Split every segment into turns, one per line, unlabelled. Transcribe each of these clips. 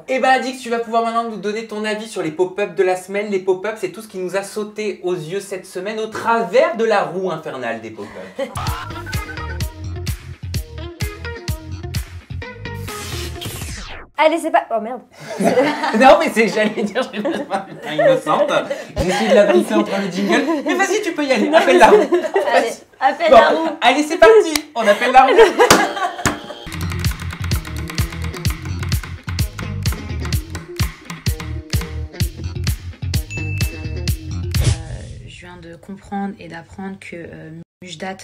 Et bah Alix, tu vas pouvoir maintenant nous donner ton avis sur les pop-up de la semaine. Les pop-up, c'est tout ce qui nous a sauté aux yeux cette semaine au travers de la roue infernale des pop-up.
Allez, c'est pas... Oh merde.
Non mais c'est que j'allais dire, je suis pas innocente. J'ai essayé de la briser entre le jingle. Mais vas-y, tu peux y aller, appelle la roue.
Allez, appelle
Bon,
la roue.
allez, c'est parti, on appelle la roue.
Je viens de comprendre et d'apprendre que Mujdat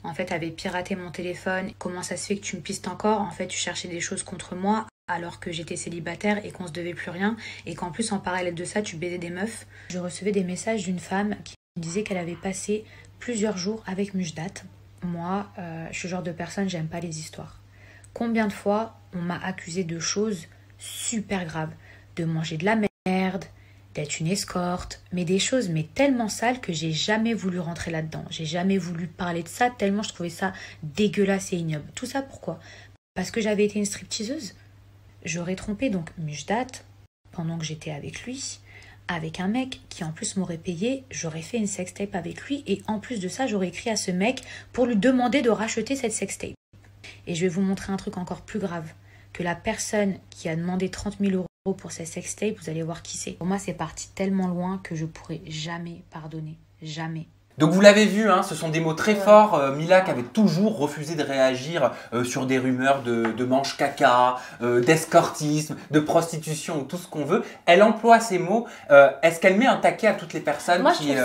en fait avait piraté mon téléphone. Comment ça se fait que tu me pistes encore? En fait, tu cherchais des choses contre moi alors que j'étais célibataire et qu'on se devait plus rien, et qu'en plus en parallèle de ça tu baisais des meufs. Je recevais des messages d'une femme qui me disait qu'elle avait passé plusieurs jours avec Mujdat. Moi, je suis le genre de personne, j'aime pas les histoires. Combien de fois on m'a accusé de choses super graves, de manger de la merde, d'être une escorte, mais des choses mais tellement sales que j'ai jamais voulu rentrer là-dedans. J'ai jamais voulu parler de ça tellement je trouvais ça dégueulasse et ignoble. Tout ça pourquoi? Parce que j'avais été une stripteaseuse. J'aurais trompé donc Mujdat pendant que j'étais avec lui, avec un mec qui en plus m'aurait payé, j'aurais fait une sextape avec lui et en plus de ça j'aurais écrit à ce mec pour lui demander de racheter cette sextape. Et je vais vous montrer un truc encore plus grave, que la personne qui a demandé 30 000 € pour cette sextape, vous allez voir qui c'est. Pour moi c'est parti tellement loin que je pourrais jamais pardonner, jamais.
Donc vous l'avez vu, hein, ce sont des mots très forts. Mila qui avait toujours refusé de réagir sur des rumeurs de manche caca, d'escortisme, de prostitution ou tout ce qu'on veut. Elle emploie ces mots. Est-ce qu'elle met un taquet à toutes les personnes qui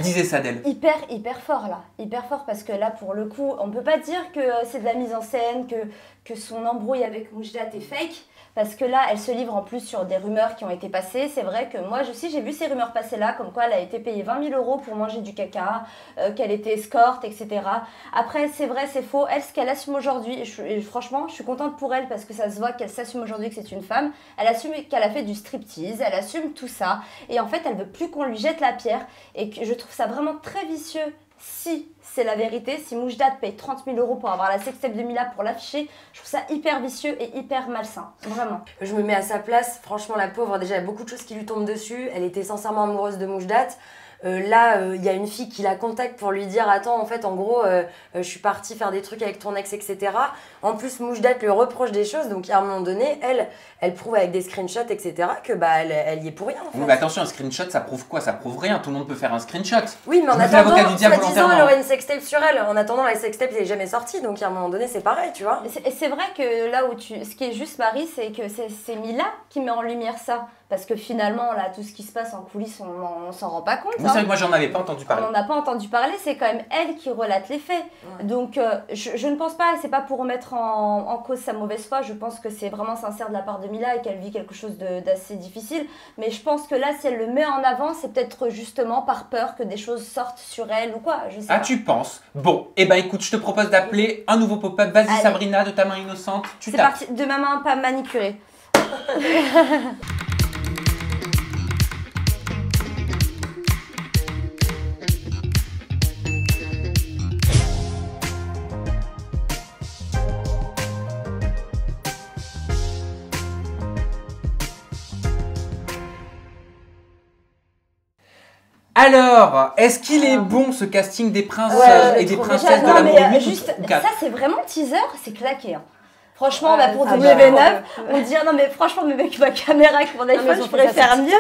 disaient ça d'elle?
Hyper fort là. Hyper fort parce que là pour le coup, on peut pas dire que c'est de la mise en scène, que son embrouille avec Mujdat est fake. Parce que là, elle se livre en plus sur des rumeurs qui ont été passées. C'est vrai que moi aussi, j'ai vu ces rumeurs passer là, comme quoi elle a été payée 20 000 € pour manger du caca, qu'elle était escorte, etc. Après, c'est vrai, c'est faux. Elle, ce qu'elle assume aujourd'hui, et franchement, je suis contente pour elle parce que ça se voit qu'elle s'assume aujourd'hui que c'est une femme. Elle assume qu'elle a fait du striptease, elle assume tout ça. Et en fait, elle veut plus qu'on lui jette la pierre. Et que je trouve ça vraiment très vicieux. Si c'est la vérité, si Mujdat paye 30 000 € pour avoir la sextape de Mila pour l'afficher, je trouve ça hyper vicieux et hyper malsain, vraiment.
Je me mets à sa place, franchement la pauvre, déjà il y a beaucoup de choses qui lui tombent dessus, elle était sincèrement amoureuse de Mujdat. Là, il y a une fille qui la contacte pour lui dire « Attends, en fait, en gros, je suis partie faire des trucs avec ton ex, etc. » En plus, Mujdat lui reproche des choses, donc à un moment donné, elle prouve avec des screenshots, etc. que bah, elle y est pour rien, en fait.
Oui, mais attention, un screenshot, ça prouve quoi? Ça prouve rien, tout le monde peut faire un screenshot.
Oui, mais en attendant, soi-disant, elle aurait une sextape sur elle. En attendant, la sextape n'est jamais sortie, donc à un moment donné, c'est pareil, tu vois.
Et c'est vrai que là où ce qui est juste, Marie, c'est que c'est Mila qui met en lumière ça. Parce que finalement, là, tout ce qui se passe en coulisses, on s'en rend pas compte.
C'est vrai que moi, j'en avais pas entendu parler.
On n'en a pas entendu parler, c'est quand même elle qui relate les faits. Ouais. Donc, je ne pense pas, c'est pas pour remettre en cause sa mauvaise foi, je pense que c'est vraiment sincère de la part de Mila et qu'elle vit quelque chose d'assez difficile. Mais je pense que là, si elle le met en avant, c'est peut-être justement par peur que des choses sortent sur elle ou quoi, je sais pas.
Ah, tu penses? Bon, et ben écoute, je te propose d'appeler un nouveau pop-up. Vas-y Sabrina, de ta main innocente, tu tapes.
C'est parti, de ma main pas manicurée.
Alors, est-ce qu'il est bon ce casting des princes et des princesses de l'amour
juste, ça c'est vraiment teaser, c'est claqué. Hein. Franchement, bah, pour W9, on dit non mais franchement, mais avec ma caméra, avec mon iPhone, je pourrais faire mieux.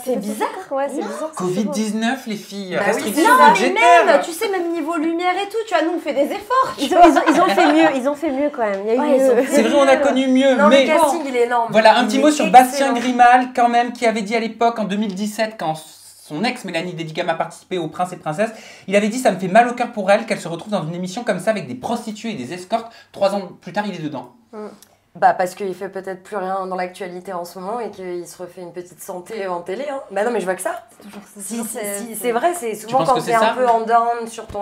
C'est bizarre.
Ouais, c'est bizarre.
Covid-19, les filles,
bah
restrictions
budgétaires. Même, tu sais, même niveau lumière et tout, tu vois, nous on fait des efforts.
Ils ont fait mieux, ils ont fait mieux quand même. Il y a eu mieux.
C'est vrai, on a connu mieux.
Non,
mais
le casting, il est énorme.
Voilà, un petit mot sur Bastien Grimal, quand même, qui avait dit à l'époque, en 2017, quand son ex Mélanie Dédigam a participé au Prince et Princesse, il avait dit ça me fait mal au cœur pour elle qu'elle se retrouve dans une émission comme ça avec des prostituées et des escortes. 3 ans plus tard, il est dedans.
Bah parce qu'il fait peut-être plus rien dans l'actualité en ce moment et qu'il se refait une petite santé en télé. Hein. Bah non mais je vois que ça. C'est vrai, c'est souvent quand t'es un peu en down sur ton,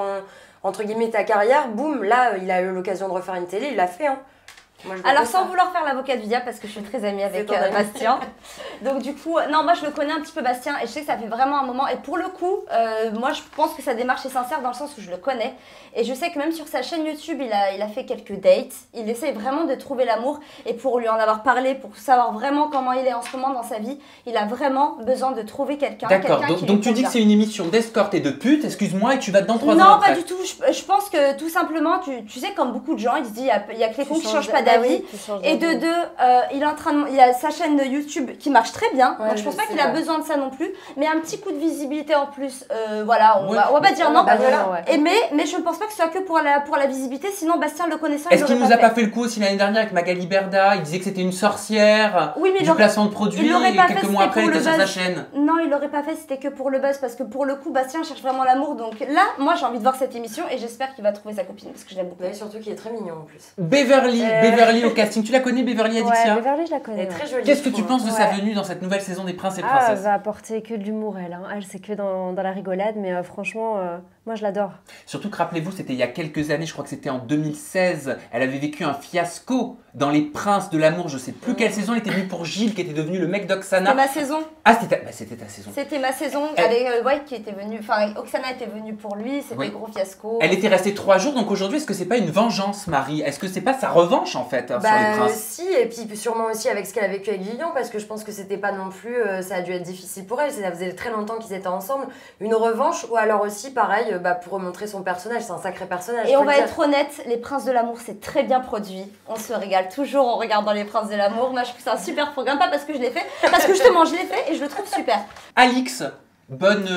entre guillemets, ta carrière, boum, là il a eu l'occasion de refaire une télé, il l'a fait. Hein. Moi, je
Alors
vois
sans
ça.
vouloir faire l'avocat du diable parce que je suis très amie avec
ton ami.
Bastien. Donc du coup, non moi je le connais un petit peu Bastien et je sais que ça fait vraiment un moment. Et pour le coup, moi je pense que sa démarche est sincère dans le sens où je le connais. Et je sais que même sur sa chaîne YouTube, il a fait quelques dates. Il essaie vraiment de trouver l'amour. Et pour lui en avoir parlé, pour savoir vraiment comment il est en ce moment dans sa vie, il a vraiment besoin de trouver quelqu'un.
D'accord,
quelqu'un qui
donc
lui
tu dis que
convient.
c'est une émission d'escorte et de pute, excuse-moi, et tu vas dedans 3 ans
Non,
après.
pas du tout. Je pense que tout simplement, tu sais, comme beaucoup de gens, ils se disent il y a que les cons qui changent pas
Bah
d'avis.
oui, tu changes
Et de
d'avis.
deux, il a sa chaîne de YouTube qui marche très bien.
Ouais,
Donc je pense
je
pas
sais,
qu'il a
ouais.
besoin de ça non plus. Mais un petit coup de visibilité en plus, voilà, on
Ouais.
va pas dire non.
Bah voilà.
Ouais.
Et mais je ne pense pas que ce soit que pour la visibilité. Sinon, Bastien le connaissant,
Est-ce
il
qu'il
l'aurait
nous a pas
fait.
fait le coup aussi l'année dernière avec Magali Berda? Il disait que c'était une sorcière,
Oui, mais il
du
aurait-
placement de produits,
il l'aurait
et
pas
quelques
fait,
mois
c'était
après, il
pour
était
le
sur sa
buzz.
chaîne.
Non, il l'aurait pas fait, c'était que pour le buzz. Parce que pour le coup, Bastien cherche vraiment l'amour. Donc là, moi, j'ai envie de voir cette émission et j'espère qu'il va trouver sa copine parce que je l'aime beaucoup.
Ouais, surtout qu'il est très mignon en plus.
Beverly au casting. Tu la connais, Beverly
Ouais,
Adixia?
Beverly, je la
Elle
connais.
est
ouais.
très jolie.
Qu'est-ce que
je
tu
trouve.
penses de sa
Ouais.
venue dans cette nouvelle saison des Princes et
Ah, elle
Princesses?
va apporter que de l'humour, elle. Hein. Elle, c'est que dans la rigolade, mais franchement, moi, je l'adore.
Surtout que rappelez-vous, c'était il y a quelques années, je crois que c'était en 2016, elle avait vécu un fiasco dans Les Princes de l'amour, je sais plus quelle saison, elle était venue pour Gilles qui était devenu le mec
C'était
d'Oksana.
ma saison.
Ah, c'était ta saison.
C'était ma saison
Elle-
avec White qui était venu. Enfin, Oksana était venue pour lui. C'était
Oui.
gros fiasco.
Elle était restée 3 jours, donc aujourd'hui, est-ce que c'est pas une vengeance, Marie? Est-ce que c'est pas sa revanche en fait hein, sur les
Bah
princes?
si, et puis sûrement aussi avec ce qu'elle a vécu avec Vivian, parce que je pense que c'était pas non plus, ça a dû être difficile pour elle, ça faisait très longtemps qu'ils étaient ensemble, une revanche, ou alors aussi pareil, pour remontrer son personnage, c'est un sacré personnage.
Et
faut
on
le
va
dire.
être honnête, Les Princes de l'amour, c'est très bien produit. On se régale toujours en regardant Les Princes de l'amour. Moi, je trouve que c'est un super programme, pas parce que je l'ai fait, parce que justement, je l'ai fait et je le trouve super.
Alix, bonne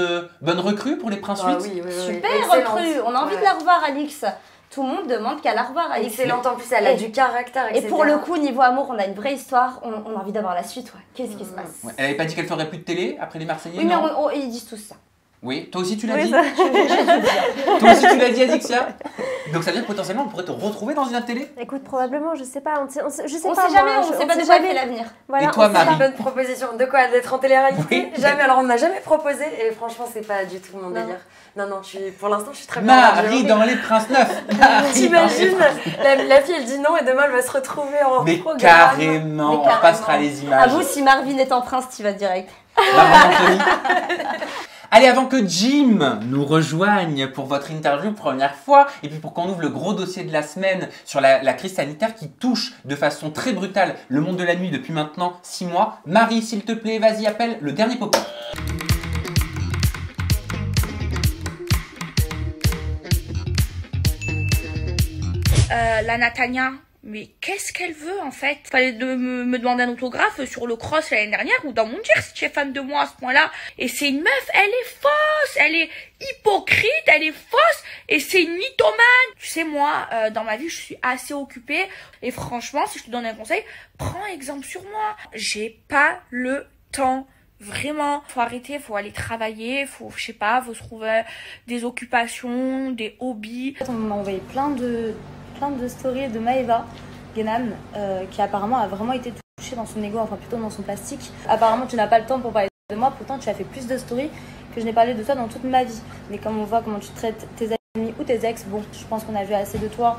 recrue pour les Princes
Ah
8?
oui, oui, oui,
Super
excellente.
recrue. On a envie
Ouais.
de la revoir, Alix. Tout le monde demande qu'à la revoir, Alix.
Excellente en plus, elle a
Et-
du caractère,
Et
etc.
pour le coup, niveau amour, on a une vraie histoire. On a envie d'avoir la suite. Ouais. Qu'est-ce qui se passe?
Ouais. Elle avait pas dit qu'elle ferait plus de télé après les Marseillais?
Oui, mais
non
ils disent tous ça.
Oui, toi aussi tu l'as
Oui,
dit?
ça-
Toi aussi tu l'as dit, Alixia? Donc ça veut dire que potentiellement on pourrait te retrouver dans une autre télé?
Écoute, probablement, je sais pas. Je sais
On
pas.
sait jamais,
moi,
on sait
on
pas
sait
de quoi
jamais.
fait l'avenir.
Voilà,
Et toi,
on sait
Marie?
pas.
Bonne proposition. De quoi? D'être en télé-réalité?
Oui.
Jamais. Alors on m'a jamais proposé et franchement c'est pas du tout mon
Non.
délire. Non, pour l'instant je suis très bien.
Marie dans les Princes 9.
T'imagines, la fille elle dit non et demain elle va se retrouver en
Mais
programme.
carrément,
Mais
on
carrément.
passera les images.
Avoue, si Marvin est en prince, tu vas direct.
Maman Anthony. Allez, avant que Jim nous rejoigne pour votre interview première fois, et puis pour qu'on ouvre le gros dossier de la semaine sur la crise sanitaire qui touche de façon très brutale le monde de la nuit depuis maintenant 6 mois, Marie, s'il te plaît, vas-y, appelle le dernier pop.
La Natania, mais qu'est-ce qu'elle veut en fait? Fallait me demander un autographe sur le cross l'année dernière ou dans mon dire si tu es fan de moi à ce point-là. Et c'est une meuf, elle est fausse, elle est hypocrite, elle est fausse et c'est une mythomane. Tu sais moi, dans ma vie je suis assez occupée et franchement si je te donne un conseil, prends exemple sur moi. J'ai pas le temps. Vraiment, faut arrêter, faut aller travailler, faut, je sais pas, faut se trouver des occupations, des hobbies.
On m'a envoyé plein de stories de Maëva Guénan qui apparemment a vraiment été touchée dans son ego, enfin plutôt dans son plastique. Apparemment tu n'as pas le temps pour parler de moi, pourtant tu as fait plus de stories que je n'ai parlé de toi dans toute ma vie. Mais comme on voit comment tu traites tes amis ou tes ex, bon, je pense qu'on a vu assez de toi.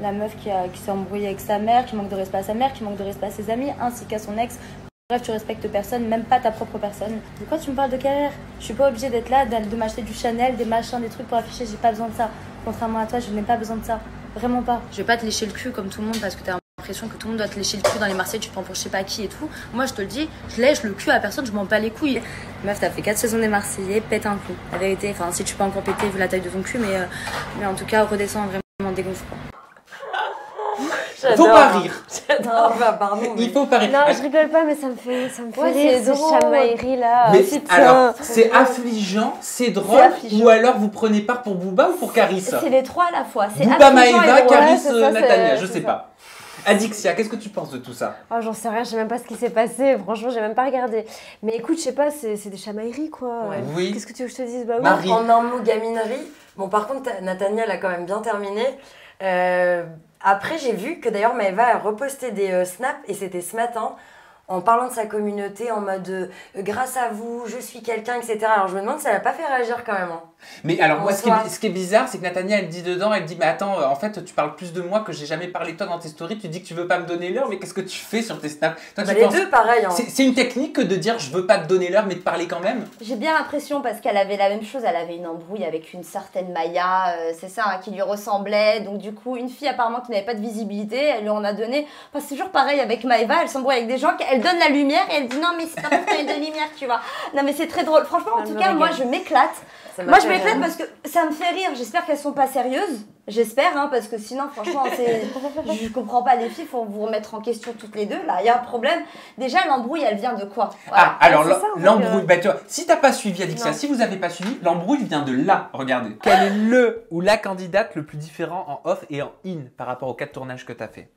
La meuf qui s'est embrouillée avec sa mère, qui manque de respect à sa mère, qui manque de respect à ses amis, ainsi qu'à son ex. Bref, tu respectes personne, même pas ta propre personne. De quoi tu me parles de carrière? Je suis pas obligée d'être là, de m'acheter du Chanel, des machins, des trucs pour afficher, j'ai pas besoin de ça. Contrairement à toi, je n'ai pas besoin de ça. Vraiment pas. Je vais pas te lécher le cul comme tout le monde parce que t'as l'impression que tout le monde doit te lécher le cul dans les Marseillais, tu te prends pour je sais pas qui et tout. Moi, je te le dis, je lèche le cul à personne, je m'en bats les couilles. Meuf, t'as fait 4 saisons des Marseillais, pète un coup. La vérité, enfin, si tu peux encore péter vu la taille de ton cul, mais en tout cas, redescends vraiment dégonfle pas.
Faut pas rire.
J'adore. Bah, pardon.
Il faut pas rire.
Non, je rigole pas, mais ça me fait
Ouais,
rire,
c'est
ces
drôle.
chamailleries là.
Mais
Putain.
alors, c'est affligeant, c'est drôle,
affligeant.
ou alors vous prenez part pour Booba ou pour Caris?
C'est les trois à la fois. C'est
Booba,
affligeant
Maëva,
et drôle.
Caris,
c'est ça,
Natania,
c'est
je sais
ça.
pas. Adixia, qu'est-ce que tu penses de tout ça?
Oh, j'en sais rien, je sais même pas ce qui s'est passé. Franchement, j'ai même pas regardé. Mais écoute, je sais pas, c'est des chamailleries quoi.
Ouais.
Oui.
Qu'est-ce que tu veux que je te dise? Bah oui.
Marie.
En un mot, gaminerie. Bon, par contre, Nathania l'a quand même bien terminé. Après, j'ai vu que d'ailleurs Maëva a reposté des snaps, et c'était ce matin, en parlant de sa communauté, en mode grâce à vous, je suis quelqu'un, etc. Alors je me demande si elle n'a pas fait réagir quand même. Hein.
Mais alors, moi,
Bonsoir.
ce qui est bizarre, c'est que Natania, elle dit dedans, elle dit, mais attends, en fait, tu parles plus de moi que j'ai jamais parlé de toi dans tes stories, tu dis que tu veux pas me donner l'heure, mais qu'est-ce que tu fais sur tes snaps? Toi,
Bah,
tu
les
penses-
deux, pareil. Hein.
C'est une technique que de dire, je veux pas te donner l'heure, mais de parler quand même?
J'ai bien l'impression parce qu'elle avait la même chose, elle avait une embrouille avec une certaine Maya, c'est ça, hein, qui lui ressemblait. Donc du coup, une fille apparemment qui n'avait pas de visibilité, elle lui en a donné. Enfin, c'est toujours pareil avec Maëva, elle s'embrouille avec des gens, elle donne la lumière et elle dit non mais c'est pas parce qu'il y a de lumière, tu vois. Non mais c'est très drôle. Franchement, en
Elle
tout
me
cas, moi
régale.
je m'éclate.
Ça m'a
Moi je
fait
m'éclate
rire.
parce que ça me fait rire. J'espère qu'elles sont pas sérieuses. J'espère, hein, parce que sinon, franchement, je comprends pas les filles, faut vous remettre en question toutes les deux. Là, il y a un problème. Déjà, l'embrouille, elle vient de quoi? Voilà.
Ah, alors
c'est ça, en fait,
l'embrouille, bah, tu vois, si t'as pas suivi Adixia,
Non.
si vous avez pas suivi, l'embrouille vient de là, regardez. Quel est le ou la candidate le plus différent en off et en in par rapport aux 4 tournages que t'as fait?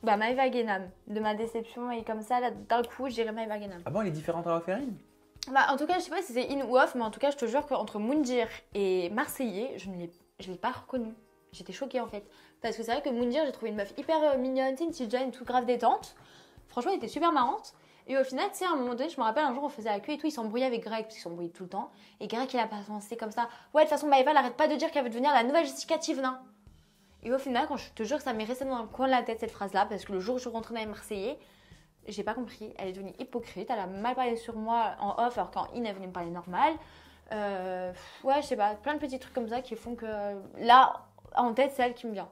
Bah Maëva Guénam, de ma déception et comme ça, là, d'un coup, je dirais Maëva Guénam.
Ah bon, elle est différente en off et en in?
Bah en tout cas, je sais pas si c'est in ou off, mais en tout cas, je te jure qu'entre Moundir et Marseillais, je l'ai pas reconnu. J'étais choquée en fait. Parce que c'est vrai que Moundir, j'ai trouvé une meuf hyper mignonne, tu sais, une petite jeune, toute grave détente. Franchement, elle était super marrante. Et au final, tu sais, à un moment donné, je me rappelle un jour, on faisait la queue et tout, il s'embrouillait avec Greg, parce qu'ils s'embrouillaient tout le temps. Et Greg, il a pensé comme ça. Ouais, de toute façon, Maëva, elle arrête pas de dire qu'elle veut devenir la nouvelle Jessica Tivnin. Et au final, quand je te jure que ça m'est resté dans le coin de la tête cette phrase-là, parce que le jour où je suis rentrée dans les Marseillais, j'ai pas compris. Elle est devenue hypocrite, elle a mal parlé sur moi en off, alors qu'en in, elle venait me parler normal. Ouais, je sais pas, plein de petits trucs comme ça qui font que là, en tête, c'est elle qui me vient.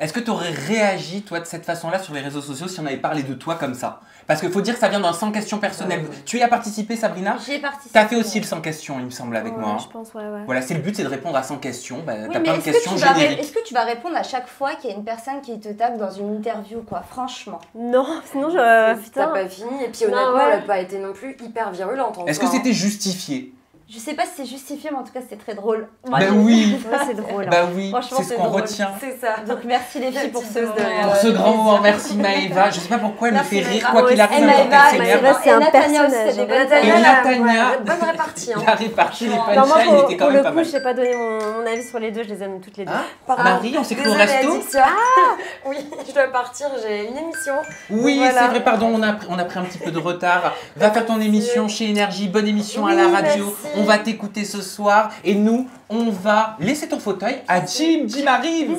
Est-ce que tu aurais réagi, toi, de cette façon-là sur les réseaux sociaux si on avait parlé de toi comme ça? Parce qu'il faut dire que ça vient d'un 100 questions personnelles. Tu y as participé, Sabrina?
J'ai participé.
T'as fait aussi le 100 questions, il me semble, avec
Ouais,
moi.
Je pense, ouais.
Voilà, c'est le but, c'est de répondre à 100 questions. Bah,
Oui,
t'as
mais
plein de
est-ce que
questions
tu vas
génériques.
est-ce que tu vas répondre à chaque fois qu'il y a une personne qui te tape dans une interview, quoi? Franchement.
Non, sinon je.
T'as
Putain.
pas fini. Et puis
Non,
honnêtement,
ouais.
elle a pas été non plus hyper virulente. en
Est-ce que
soi, hein.
c'était justifié?
Je sais pas si c'est justifié, mais en tout cas, c'était très drôle. Moi,
Bah
j'ai-
oui,
Ouais, c'est drôle. hein.
bah oui,
Franchement,
c'est ce
c'est
qu'on
drôle.
retient.
C'est ça.
Donc merci les filles pour
Petite
ce
dose de
moment,
rire.
Pour ce grand moment,
plaisir.
merci Maëva. Je sais pas pourquoi elle me
Merci,
fait rire,
Maëva.
quoi qu'il
Et
arrive,
Maëva,
n'importe quel
Maëva,
s'énerve.
c'est un
Nathania aussi,
personnage.
c'est des bonnes
Nathania,
Et
personnes.
Nathania,
ouais, bonne répartie. Hein.
il a réparti les
Non, moi,
punchlines, il était quand
pour
même
le
pas
coup,
mal.
je sais pas donner mon avis sur les deux, je les aime toutes les deux.
Hein
Pardon.
Marie, on s'est cru au
Désolée,
resto?
Adixia. Oui, je dois partir, j'ai une émission.
Oui,
Voilà.
c'est vrai, pardon, on a pris un petit peu de retard. Va faire ton émission chez Énergie, bonne émission à la
Oui,
radio.
merci.
On va t'écouter ce soir et nous, on va laisser ton fauteuil à Jim. Jim arrive.